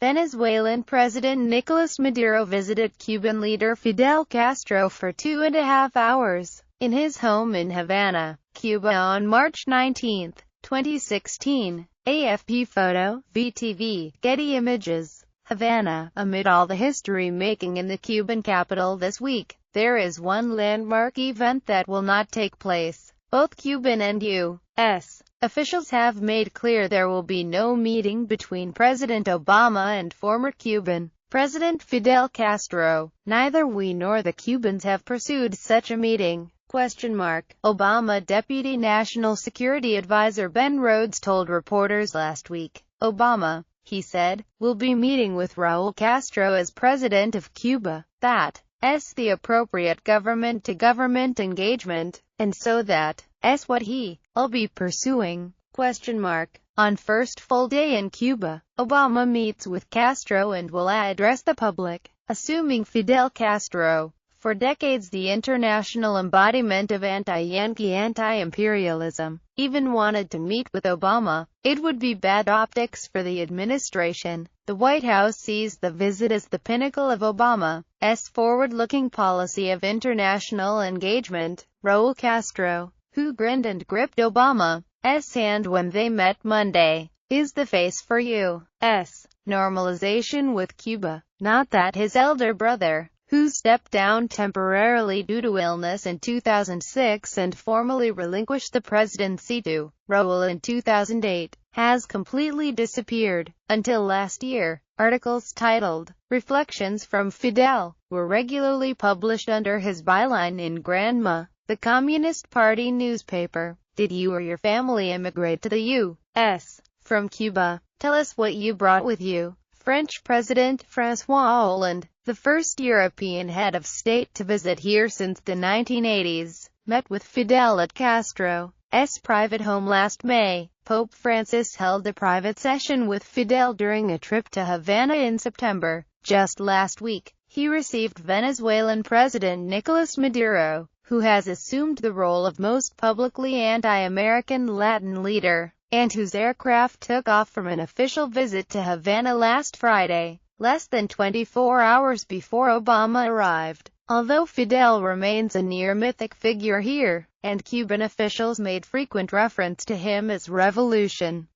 Venezuelan President Nicolas Maduro visited Cuban leader Fidel Castro for 2.5 hours in his home in Havana, Cuba on March 19, 2016. AFP photo, VTV, Getty Images. Havana. Amid all the history-making in the Cuban capital this week, there is one landmark event that will not take place. Both Cuban and U.S. officials have made clear there will be no meeting between President Obama and former Cuban President Fidel Castro. Neither we nor the Cubans have pursued such a meeting. Obama Deputy National Security Advisor Ben Rhodes told reporters last week, Obama, he said, will be meeting with Raul Castro as president of Cuba. That's the appropriate government-to-government engagement, and so that's what he'll be pursuing. On first full day in Cuba, Obama meets with Castro and will address the public, assuming Fidel Castro, for decades the international embodiment of anti-Yankee anti-imperialism, even wanted to meet with Obama. It would be bad optics for the administration. The White House sees the visit as the pinnacle of Obama's forward-looking policy of international engagement. Raul Castro, who grinned and gripped Obama's hand when they met Monday, is the face for U.S. normalization with Cuba. Not that his elder brother, who stepped down temporarily due to illness in 2006 and formally relinquished the presidency to Raul in 2008, has completely disappeared. Until last year, articles titled, "Reflections from Fidel," were regularly published under his byline in Granma, the Communist Party newspaper. Did you or your family immigrate to the U.S. from Cuba? Tell us what you brought with you. French President François Hollande, the first European head of state to visit here since the 1980s, met with Fidel at Castro's private home last May. Pope Francis held a private session with Fidel during a trip to Havana in September. Just last week, he received Venezuelan President Nicolas Maduro, who has assumed the role of most publicly anti-American Latin leader, and whose aircraft took off from an official visit to Havana last Friday, less than 24 hours before Obama arrived. Although Fidel remains a near-mythic figure here, and Cuban officials made frequent reference to him as revolution's